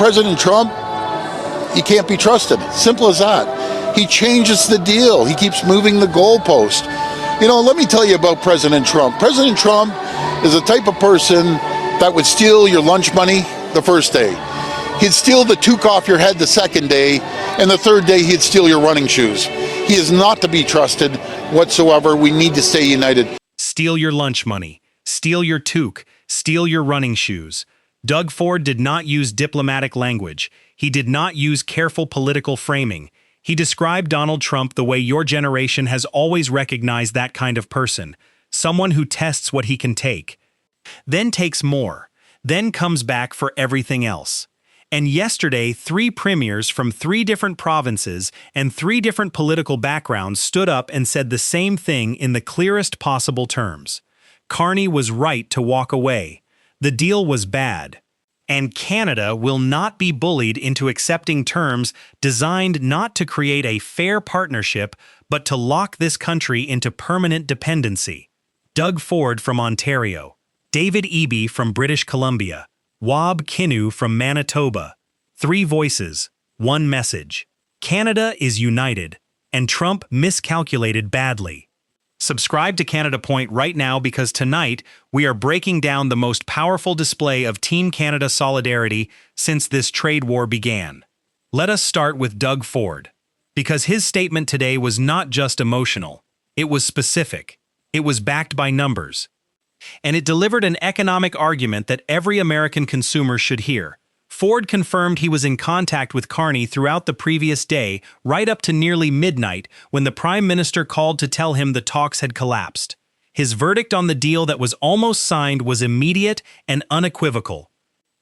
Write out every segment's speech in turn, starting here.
President Trump, he can't be trusted. Simple as that. He changes the deal. He keeps moving the goalpost. You know, let me tell you about President Trump. President Trump is the type of person that would steal your lunch money the first day. He'd steal the toque off your head the second day, and the third day he'd steal your running shoes. He is not to be trusted whatsoever. We need to stay united. Steal your lunch money, steal your toque, steal your running shoes. Doug Ford did not use diplomatic language. He did not use careful political framing. He described Donald Trump the way your generation has always recognized that kind of person, someone who tests what he can take, then takes more, then comes back for everything else. And yesterday, 3 premiers from 3 different provinces and 3 different political backgrounds stood up and said the same thing in the clearest possible terms. Carney was right to walk away. The deal was bad. And Canada will not be bullied into accepting terms designed not to create a fair partnership, but to lock this country into permanent dependency. Doug Ford from Ontario, David Eby from British Columbia, Wab Kinew from Manitoba. 3 voices, 1 message. Canada is united, and Trump miscalculated badly. Subscribe to Canada Point right now because tonight we are breaking down the most powerful display of Team Canada solidarity since this trade war began. Let us start with Doug Ford, because his statement today was not just emotional, it was specific, it was backed by numbers, and it delivered an economic argument that every American consumer should hear. Ford confirmed he was in contact with Carney throughout the previous day, right up to nearly midnight, when the Prime Minister called to tell him the talks had collapsed. His verdict on the deal that was almost signed was immediate and unequivocal.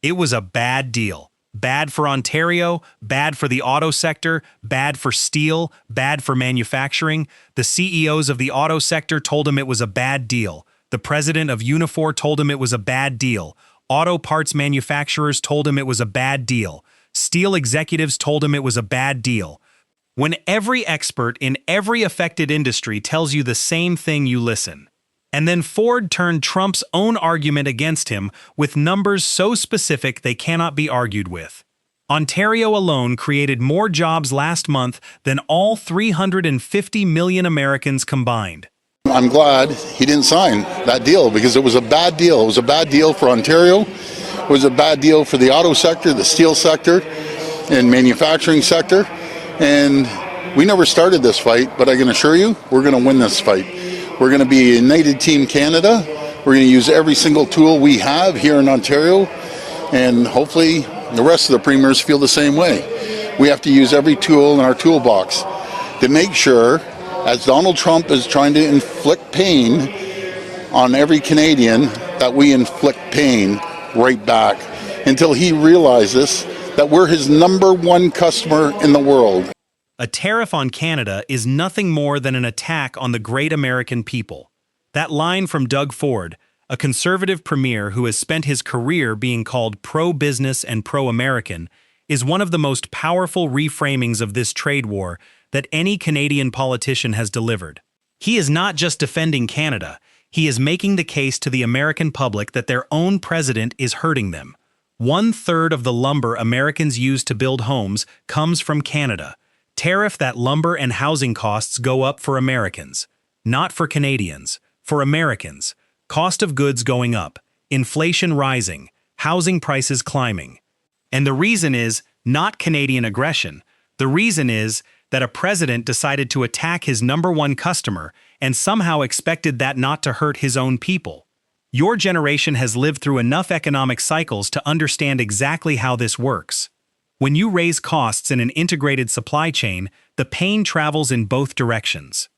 It was a bad deal. Bad for Ontario, bad for the auto sector, bad for steel, bad for manufacturing. The CEOs of the auto sector told him it was a bad deal. The president of Unifor told him it was a bad deal. Auto parts manufacturers told him it was a bad deal. Steel executives told him it was a bad deal. When every expert in every affected industry tells you the same thing, you listen. And then Ford turned Trump's own argument against him with numbers so specific they cannot be argued with. Ontario alone created more jobs last month than all 350 million Americans combined. I'm glad he didn't sign that deal because it was a bad deal. It was a bad deal for Ontario. It was a bad deal for the auto sector, the steel sector, and manufacturing sector. And we never started this fight, but I can assure you, we're going to win this fight. We're going to be a united Team Canada. We're going to use every single tool we have here in Ontario, and hopefully the rest of the premiers feel the same way. We have to use every tool in our toolbox to make sure, as Donald Trump is trying to inflict pain on every Canadian, that we inflict pain right back until he realizes that we're his #1 customer in the world. A tariff on Canada is nothing more than an attack on the great American people. That line from Doug Ford, a conservative premier who has spent his career being called pro-business and pro-American, is one of the most powerful reframings of this trade war that any Canadian politician has delivered. He is not just defending Canada, he is making the case to the American public that their own president is hurting them. 1/3 of the lumber Americans use to build homes comes from Canada. Tariff that lumber and housing costs go up for Americans, not for Canadians, for Americans. Cost of goods going up, inflation rising, housing prices climbing. And the reason is not Canadian aggression. The reason is that a president decided to attack his #1 customer and somehow expected that not to hurt his own people. Your generation has lived through enough economic cycles to understand exactly how this works. When you raise costs in an integrated supply chain, the pain travels in both directions.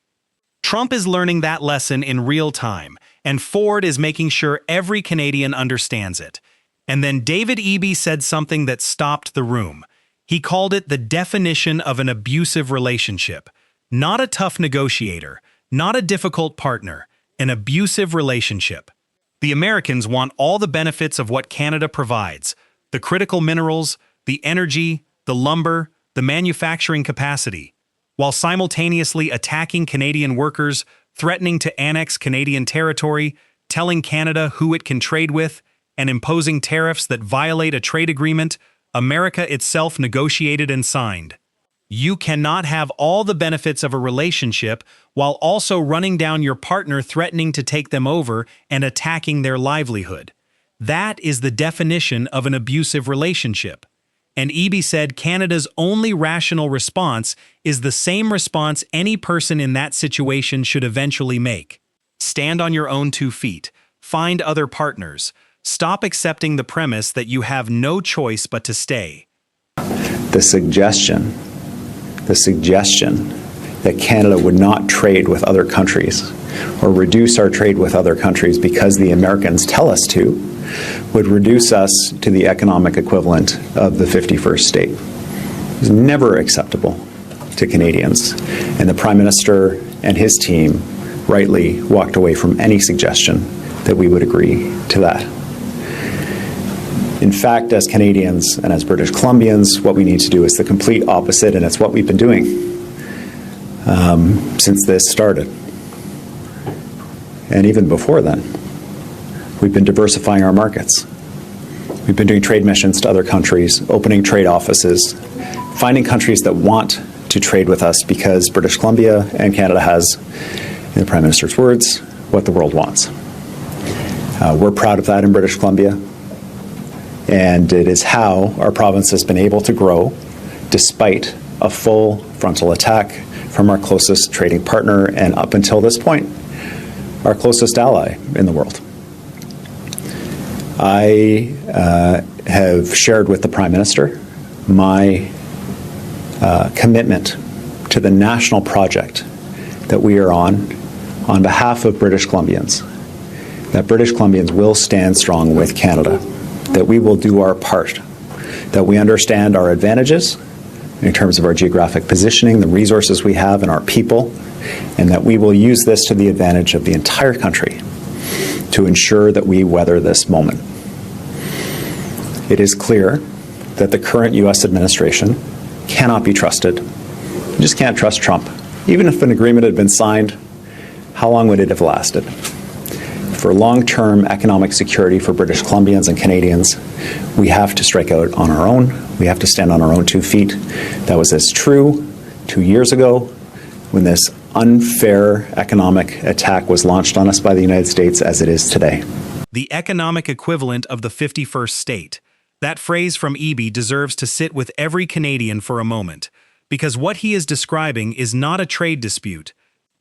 Trump is learning that lesson in real time, and Ford is making sure every Canadian understands it. And then David Eby said something that stopped the room. He called it the definition of an abusive relationship. Not a tough negotiator, not a difficult partner, an abusive relationship. The Americans want all the benefits of what Canada provides: the critical minerals, the energy, the lumber, the manufacturing capacity, while simultaneously attacking Canadian workers, threatening to annex Canadian territory, telling Canada who it can trade with, and imposing tariffs that violate a trade agreement. America itself negotiated and signed. You cannot have all the benefits of a relationship while also running down your partner, threatening to take them over and attacking their livelihood. That is the definition of an abusive relationship. And Eby said Canada's only rational response is the same response any person in that situation should eventually make. Stand on your own 2 feet. Find other partners. Stop accepting the premise that you have no choice but to stay. The suggestion that Canada would not trade with other countries or reduce our trade with other countries because the Americans tell us to would reduce us to the economic equivalent of the 51st state. It was never acceptable to Canadians, and the Prime Minister and his team rightly walked away from any suggestion that we would agree to that. In fact, as Canadians and as British Columbians, what we need to do is the complete opposite, and it's what we've been doing since this started. And even before then, we've been diversifying our markets. We've been doing trade missions to other countries, opening trade offices, finding countries that want to trade with us because British Columbia and Canada has, in the Prime Minister's words, what the world wants. We're proud of that in British Columbia. And it is how our province has been able to grow despite a full frontal attack from our closest trading partner and, up until this point, our closest ally in the world. I have shared with the Prime Minister my commitment to the national project that we are on behalf of British Columbians, that British Columbians will stand strong with Canada, that we will do our part, that we understand our advantages in terms of our geographic positioning, the resources we have, and our people, and that we will use this to the advantage of the entire country to ensure that we weather this moment. It is clear that the current U.S. administration cannot be trusted. You just can't trust Trump. Even if an agreement had been signed, how long would it have lasted? For long-term economic security for British Columbians and Canadians, we have to strike out on our own. We have to stand on our own 2 feet. That was as true 2 years ago when this unfair economic attack was launched on us by the United States as it is today. The economic equivalent of the 51st state. That phrase from Eby deserves to sit with every Canadian for a moment, because what he is describing is not a trade dispute.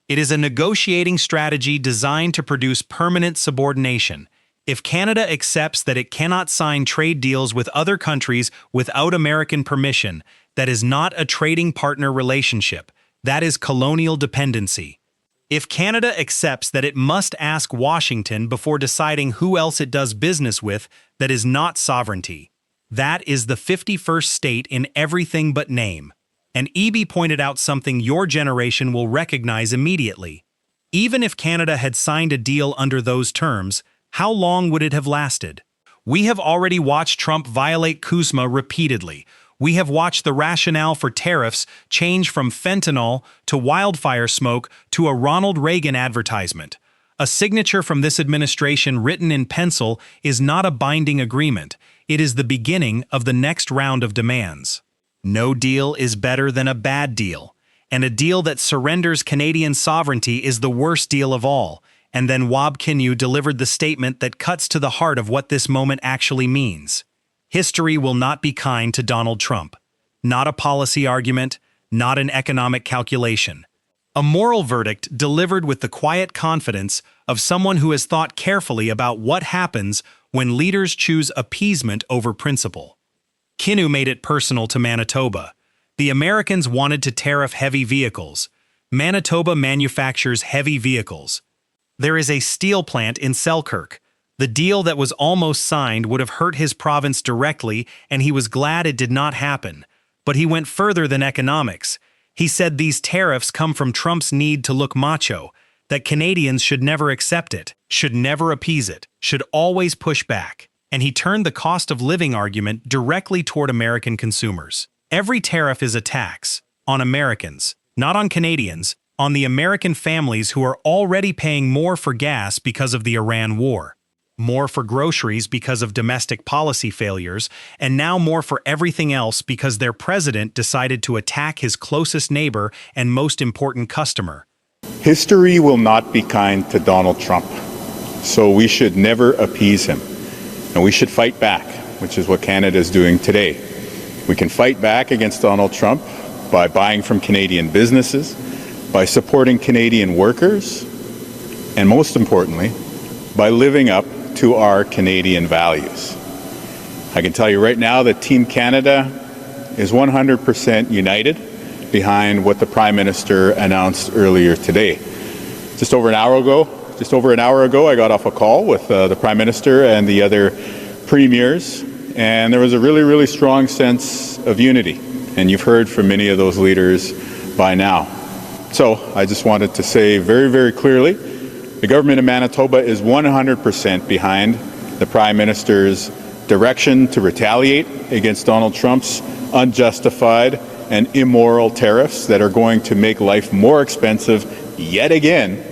It is a negotiating strategy designed to produce permanent subordination. If Canada accepts that it cannot sign trade deals with other countries without American permission, that is not a trading partner relationship. That is colonial dependency. If Canada accepts that it must ask Washington before deciding who else it does business with, that is not sovereignty. That is the 51st state in everything but name. And Eby pointed out something your generation will recognize immediately. Even if Canada had signed a deal under those terms, how long would it have lasted? We have already watched Trump violate CUSMA repeatedly. We have watched the rationale for tariffs change from fentanyl to wildfire smoke to a Ronald Reagan advertisement. A signature from this administration written in pencil is not a binding agreement. It is the beginning of the next round of demands. No deal is better than a bad deal, and a deal that surrenders Canadian sovereignty is the worst deal of all. And then Wab Kinew delivered the statement that cuts to the heart of what this moment actually means. History will not be kind to Donald Trump. Not a policy argument, not an economic calculation. A moral verdict delivered with the quiet confidence of someone who has thought carefully about what happens when leaders choose appeasement over principle. Kinew made it personal to Manitoba. The Americans wanted to tariff heavy vehicles. Manitoba manufactures heavy vehicles. There is a steel plant in Selkirk. The deal that was almost signed would have hurt his province directly, and he was glad it did not happen. But he went further than economics. He said these tariffs come from Trump's need to look macho, that Canadians should never accept it, should never appease it, should always push back. And he turned the cost of living argument directly toward American consumers. Every tariff is a tax on Americans, not on Canadians, on the American families who are already paying more for gas because of the Iran war. more for groceries because of domestic policy failures, and now more for everything else because their president decided to attack his closest neighbor and most important customer. History will not be kind to Donald Trump, so we should never appease him. And we should fight back, which is what Canada is doing today. We can fight back against Donald Trump by buying from Canadian businesses, by supporting Canadian workers, and most importantly, by living up to our Canadian values. I can tell you right now that Team Canada is 100% united behind what the Prime Minister announced earlier today. Just over an hour ago, I got off a call with the Prime Minister and the other premiers, and there was a really, really strong sense of unity. And you've heard from many of those leaders by now. So I just wanted to say very, very clearly, the government of Manitoba is 100% behind the Prime Minister's direction to retaliate against Donald Trump's unjustified and immoral tariffs that are going to make life more expensive yet again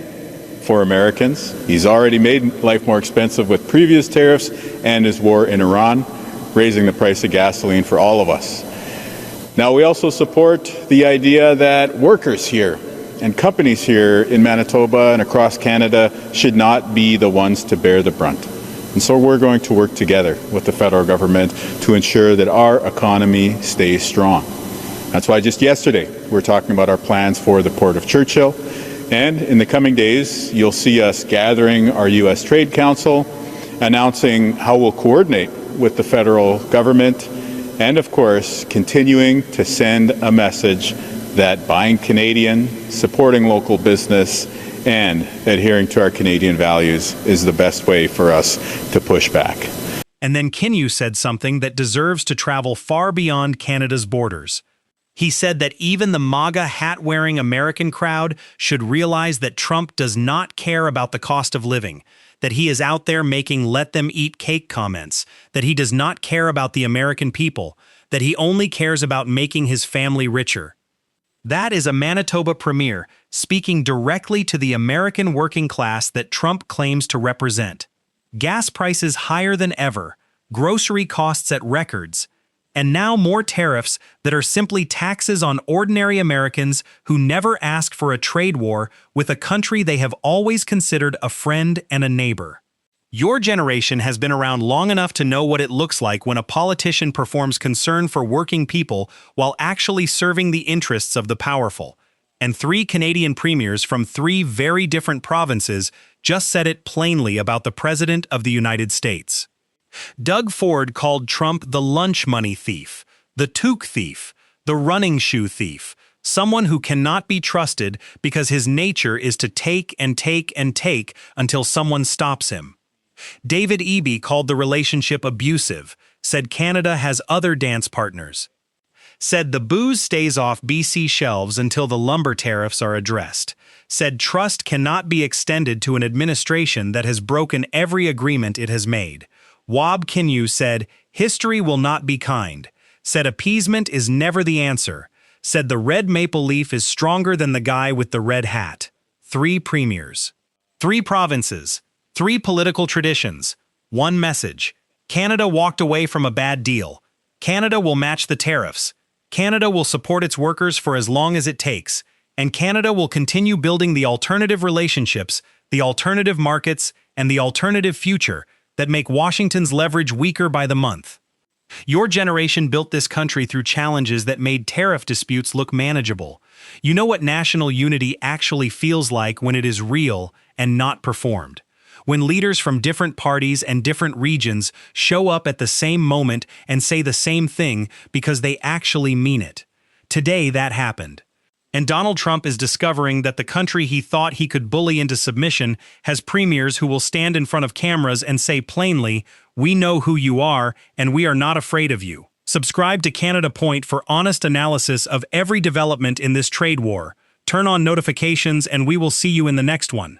for Americans. He's already made life more expensive with previous tariffs and his war in Iran, raising the price of gasoline for all of us. Now, we also support the idea that workers here and companies here in Manitoba and across Canada should not be the ones to bear the brunt. And so we're going to work together with the federal government to ensure that our economy stays strong. That's why just yesterday we're talking about our plans for the Port of Churchill. And in the coming days, you'll see us gathering our U.S. Trade Council, announcing how we'll coordinate with the federal government, and of course, continuing to send a message that buying Canadian, supporting local business, and adhering to our Canadian values is the best way for us to push back. And then Kinew said something that deserves to travel far beyond Canada's borders. He said that even the MAGA hat-wearing American crowd should realize that Trump does not care about the cost of living, that he is out there making let-them-eat-cake comments, that he does not care about the American people, that he only cares about making his family richer. That is a Manitoba premier speaking directly to the American working class that Trump claims to represent. Gas prices higher than ever, grocery costs at records, and now more tariffs that are simply taxes on ordinary Americans who never ask for a trade war with a country they have always considered a friend and a neighbor. Your generation has been around long enough to know what it looks like when a politician performs concern for working people while actually serving the interests of the powerful. And 3 Canadian premiers from 3 very different provinces just said it plainly about the President of the United States. Doug Ford called Trump the lunch money thief, the toque thief, the running shoe thief, someone who cannot be trusted because his nature is to take and take and take until someone stops him. David Eby called the relationship abusive, said Canada has other dance partners, said the booze stays off BC shelves until the lumber tariffs are addressed, said trust cannot be extended to an administration that has broken every agreement it has made. Wab Kinew said, history will not be kind, said appeasement is never the answer, said the red maple leaf is stronger than the guy with the red hat. 3 premiers. 3 provinces. 3 political traditions. 1 message. Canada walked away from a bad deal. Canada will match the tariffs. Canada will support its workers for as long as it takes. And Canada will continue building the alternative relationships, the alternative markets, and the alternative future that make Washington's leverage weaker by the month. Your generation built this country through challenges that made tariff disputes look manageable. You know what national unity actually feels like when it is real and not performed. When leaders from different parties and different regions show up at the same moment and say the same thing because they actually mean it. Today that happened. And Donald Trump is discovering that the country he thought he could bully into submission has premiers who will stand in front of cameras and say plainly, "We know who you are, and we are not afraid of you." Subscribe to Canada Point for honest analysis of every development in this trade war. Turn on notifications and we will see you in the next one.